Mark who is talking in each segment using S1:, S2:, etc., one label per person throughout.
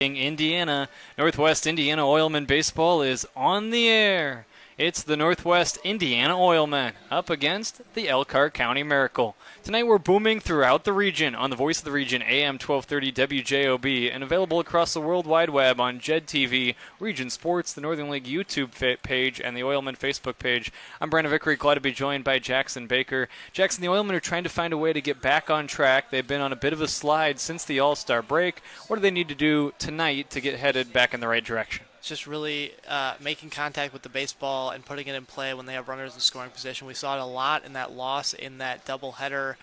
S1: Indiana. Northwest Indiana Oilmen baseball is on the air. It's the Northwest Indiana Oilmen up against the Elkhart County Miracle. Tonight we're booming throughout the region on the Voice of the Region, AM 1230 WJOB, and available across the World Wide Web on JED TV, Region Sports, the Northern League YouTube page, and the Oilmen Facebook page. I'm Brandon Vickery, glad to be joined by JBakker. Jackson, the Oilmen are trying to find a way to get back on track. They've been on a bit of a slide since the All-Star break. What do they need to do tonight to get headed back in the right direction?
S2: It's just really making contact with the baseball and putting it in play when they have runners in scoring position. We saw it a lot in that loss in that doubleheader.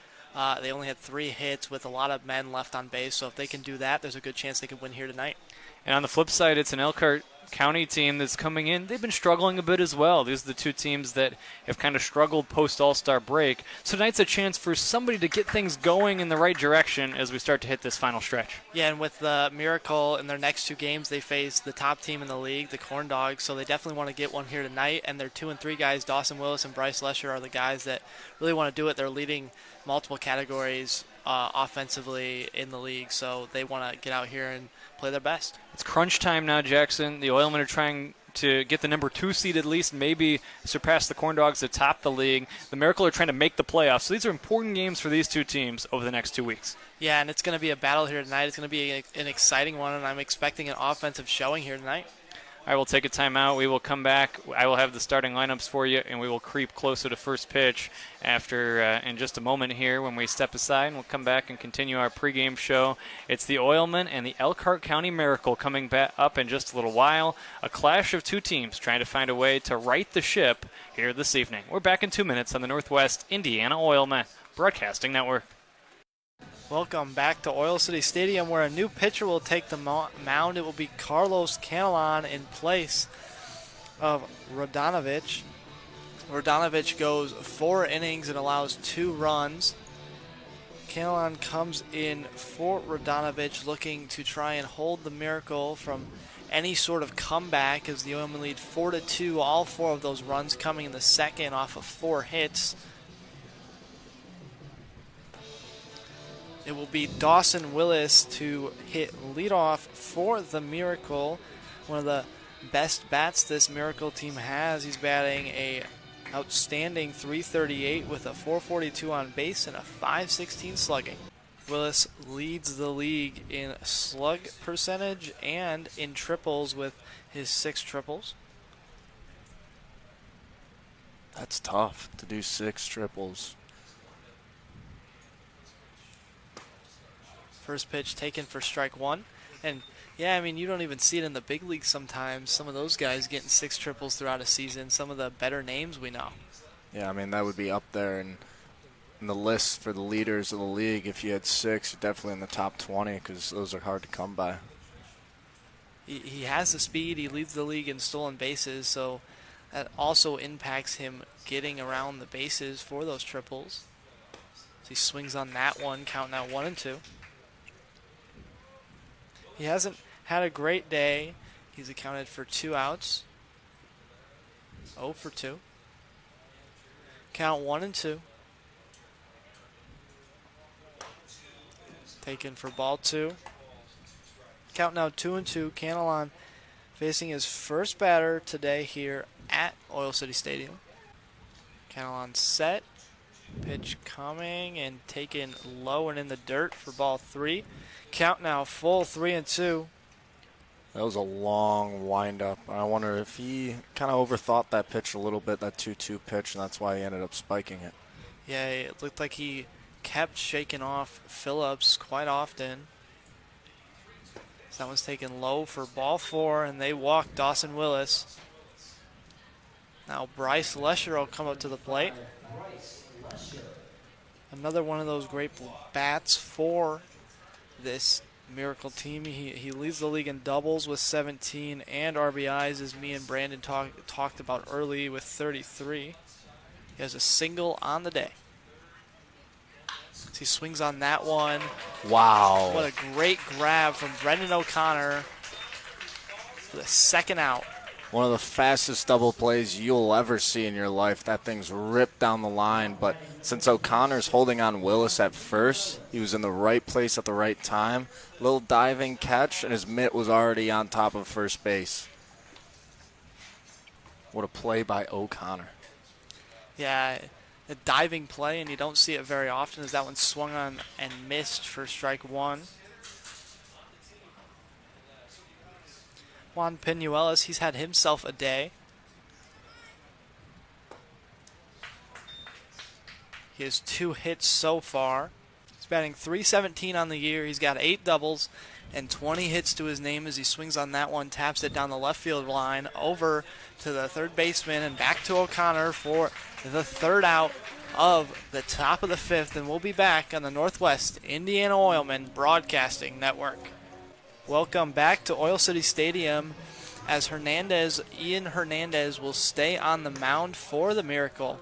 S2: They only had 3 hits with a lot of men left on base, so if they can do that, there's a good chance they could win here tonight.
S1: And on the flip side, it's an Elkhart County team that's coming in. They've been struggling a bit as well. These are the two teams that have kind of struggled post-All-Star break. So tonight's a chance for somebody to get things going in the right direction as we start to hit this final stretch.
S2: Yeah, and with the Miracle in their next 2 games, they face the top team in the league, the Corn Dogs, so they definitely want to get one here tonight. And their 2 and 3 guys, Dawson Willis and Bryce Lesher, are the guys that really want to do it. They're leading multiple categories offensively in the league, so they want to get out here and play their best.
S1: It's crunch time now, Jackson. The Oilmen are trying to get the number 2 seed at least, maybe surpass the Corn Dogs to top the league. The Miracle are trying to make the playoffs. So these are important games for these two teams over the next 2 weeks.
S2: Yeah, and it's going to be a battle here tonight. It's going to be an exciting one, and I'm expecting an offensive showing here tonight.
S1: I will take a timeout. We will come back. I will have the starting lineups for you, and we will creep closer to first pitch after in just a moment here when we step aside. And we'll come back and continue our pregame show. It's the Oilmen and the Elkhart County Miracle coming back up in just a little while. A clash of two teams trying to find a way to right the ship here this evening. We're back in 2 minutes on the Northwest Indiana Oilmen Broadcasting Network.
S2: Welcome back to Oil City Stadium, where a new pitcher will take the mound. It will be Carlos Canelon in place of Rodanovich. Rodanovich goes 4 innings and allows 2 runs. Canelon comes in for Rodanovich, looking to try and hold the Miracle from any sort of comeback, as the Oilmen lead 4-2. All 4 of those runs coming in the second off of 4 hits. It will be Dawson Willis to hit leadoff for the Miracle. One of the best bats this Miracle team has. He's batting a outstanding .338 with a .442 on base and a .516 slugging. Willis leads the league in slug percentage and in triples with his 6 triples.
S3: That's tough to do 6 triples.
S2: First pitch taken for strike 1. And, yeah, I mean, you don't even see it in the big leagues sometimes. Some of those guys getting 6 triples throughout a season, some of the better names we know.
S3: Yeah, I mean, that would be up there in the list for the leaders of the league. If you had 6, you're definitely in the top 20, because those are hard to come by.
S2: He has the speed. He leads the league in stolen bases, so that also impacts him getting around the bases for those triples. So he swings on that one, counting out 1-2. He hasn't had a great day. He's accounted for 2 outs. 0 for 2. Count 1-2. Taken for ball 2. Count now 2-2. Canelon facing his first batter today here at Oil City Stadium. Canelon set. Pitch coming and taken low and in the dirt for ball 3. Count now full 3-2.
S3: That was a long windup. I wonder if he kind of overthought that pitch a little bit, that 2-2 pitch, and that's why he ended up spiking it.
S2: Yeah, it looked like he kept shaking off Phillips quite often. So that one's taken low for ball 4, and they walk Dawson Willis. Now Bryce Lesher will come up to the plate. Another one of those great bats for this Miracle team. He leads the league in doubles with 17 and RBIs, as me and Brandon talked about early, with 33. He has a single on the day. So he swings on that one.
S3: Wow.
S2: What a great grab from Brendan O'Connor for the second out.
S3: One of the fastest double plays you'll ever see in your life. That thing's ripped down the line, but since O'Connor's holding on Willis at first, he was in the right place at the right time. Little diving catch, and his mitt was already on top of first base. What a play by O'Connor.
S2: Yeah, a diving play, and you don't see it very often, as that one swung on and missed for strike one. Juan Pinuelos, he's had himself a day. He has 2 hits so far. He's batting .317 on the year. He's got 8 doubles and 20 hits to his name as he swings on that one, taps it down the left field line over to the third baseman and back to O'Connor for the third out of the top of the 5th, and we'll be back on the Northwest Indiana Oilmen Broadcasting Network. Welcome back to Oil City Stadium as Ian Hernandez will stay on the mound for the Miracle.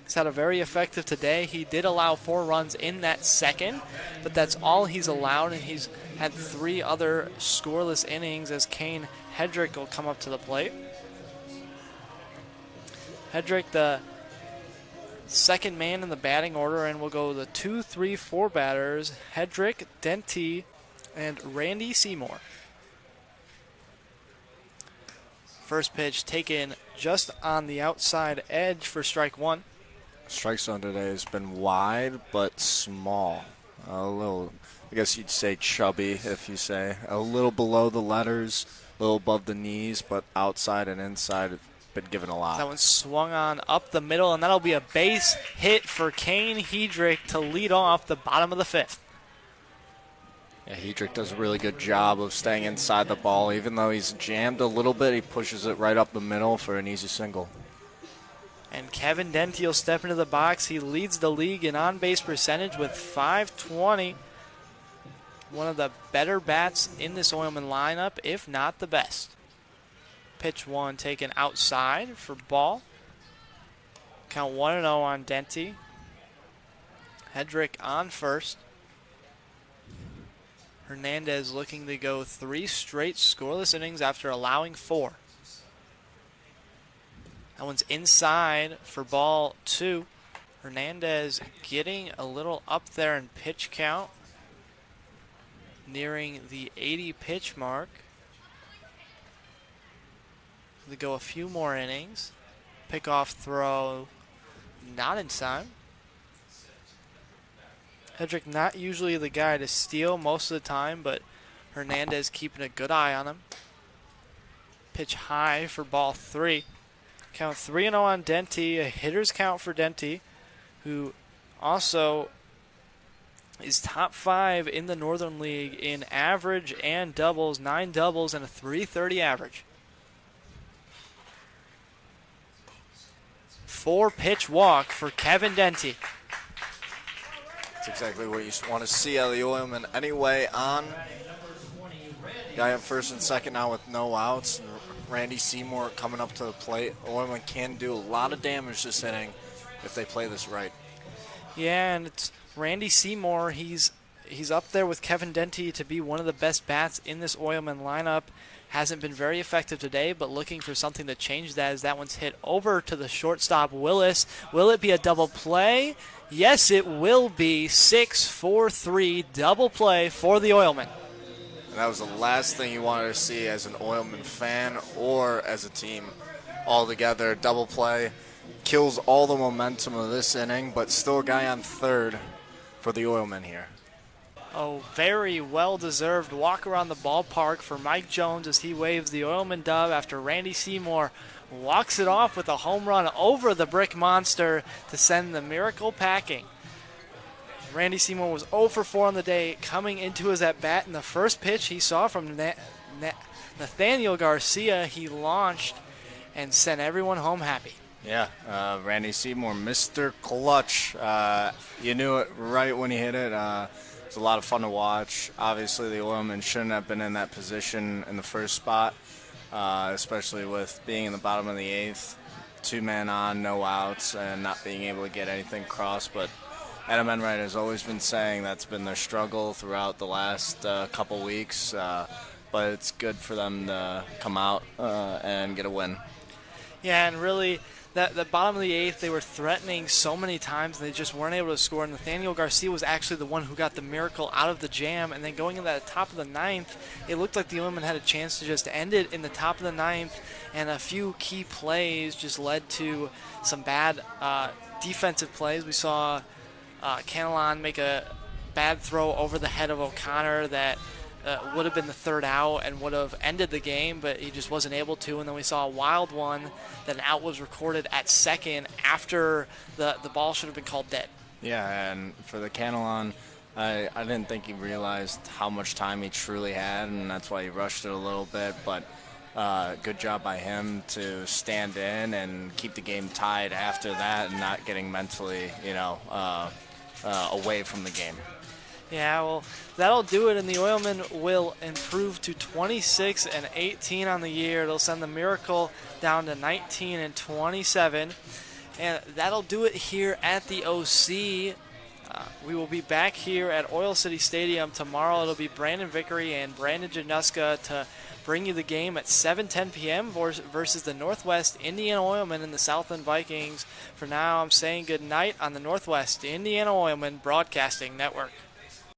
S2: He's had a very effective today. He did allow 4 runs in that second, but that's all he's allowed, and he's had 3 other scoreless innings as Kane Hedrick will come up to the plate. Hedrick, the second man in the batting order, and we'll go the 2, 3, 4 batters, Hedrick, Denty, and Randy Seymour. First pitch taken just on the outside edge for strike one.
S3: Strike zone today has been wide but small. A little, I guess you'd say chubby if you say. A little below the letters, a little above the knees, but outside and inside have been given a lot.
S2: That one swung on up the middle, and that'll be a base hit for Kane Hedrick to lead off the bottom of the 5th.
S3: Yeah, Hedrick does a really good job of staying inside the ball. Even though he's jammed a little bit, he pushes it right up the middle for an easy single.
S2: And Kevin Denty will step into the box. He leads the league in on-base percentage with .520. One of the better bats in this Oilman lineup, if not the best. Pitch 1 taken outside for ball. Count 1-0 on Denty. Hedrick on first. Hernandez looking to go 3 straight scoreless innings after allowing 4. That one's inside for ball 2. Hernandez getting a little up there in pitch count, nearing the 80 pitch mark. To go a few more innings. Pickoff throw not in time. Hedrick not usually the guy to steal most of the time, but Hernandez keeping a good eye on him. Pitch high for ball 3. Count 3-0 on Denty, a hitter's count for Denty, who also is top 5 in the Northern League in average and doubles, 9 doubles and a .330 average. 4-pitch walk for Kevin Denty.
S3: That's exactly what you want to see out of the Oilmen. Anyway, on guy at first and second now with no outs. And Randy Seymour coming up to the plate. Oilmen can do a lot of damage this inning if they play this right.
S2: Yeah, and it's Randy Seymour. He's up there with Kevin Denty to be one of the best bats in this Oilmen lineup. Hasn't been very effective today, but looking for something to change that as that one's hit over to the shortstop, Willis. Will it be a double play? Yes, it will be. 6-4-3 double play for the Oilmen.
S3: And that was the last thing you wanted to see as an Oilman fan or as a team altogether. Double play kills all the momentum of this inning, but still a guy on third for the Oilmen here.
S2: Oh, very well-deserved walk around the ballpark for Mike Jones as he waves the Oilman dove after Randy Seymour walks it off with a home run over the brick monster to send the Miracle packing. Randy Seymour was 0 for 4 on the day, coming into his at-bat in the first pitch he saw from Nathaniel Garcia. He launched and sent everyone home happy.
S3: Yeah, Randy Seymour, Mr. Clutch. You knew it right when he hit it. It was a lot of fun to watch. Obviously, the Oilmen shouldn't have been in that position in the first spot, especially with being in the bottom of the 8th. 2 men on, no outs, and not being able to get anything crossed. But Adam Enright has always been saying that's been their struggle throughout the last couple weeks. But but it's good for them to come out and get a win.
S2: Yeah, and really, the bottom of the 8th, they were threatening so many times, and they just weren't able to score. And Nathaniel Garcia was actually the one who got the miracle out of the jam. And then going into that top of the 9th, it looked like the Oilmen had a chance to just end it in the top of the 9th, and a few key plays just led to some bad defensive plays. We saw Canelon make a bad throw over the head of O'Connor that would have been the 3rd out and would have ended the game, but he just wasn't able to. And then we saw a wild one that an out was recorded at 2nd after the ball should have been called dead.
S3: Yeah, and for the Canelon, I didn't think he realized how much time he truly had, and that's why he rushed it a little bit. But good job by him to stand in and keep the game tied after that and not getting mentally, away from the game.
S2: Yeah, well, that'll do it, and the Oilmen will improve to 26-18 on the year. It'll send the Miracle down to 19-27, and that'll do it here at the OC. We will be back here at Oil City Stadium tomorrow. It'll be Brandon Vickery and Brandon Januska to bring you the game at 7:10 p.m. versus the Northwest Indiana Oilmen and the Southland Vikings. For now, I'm saying good night on the Northwest Indiana Oilmen Broadcasting Network.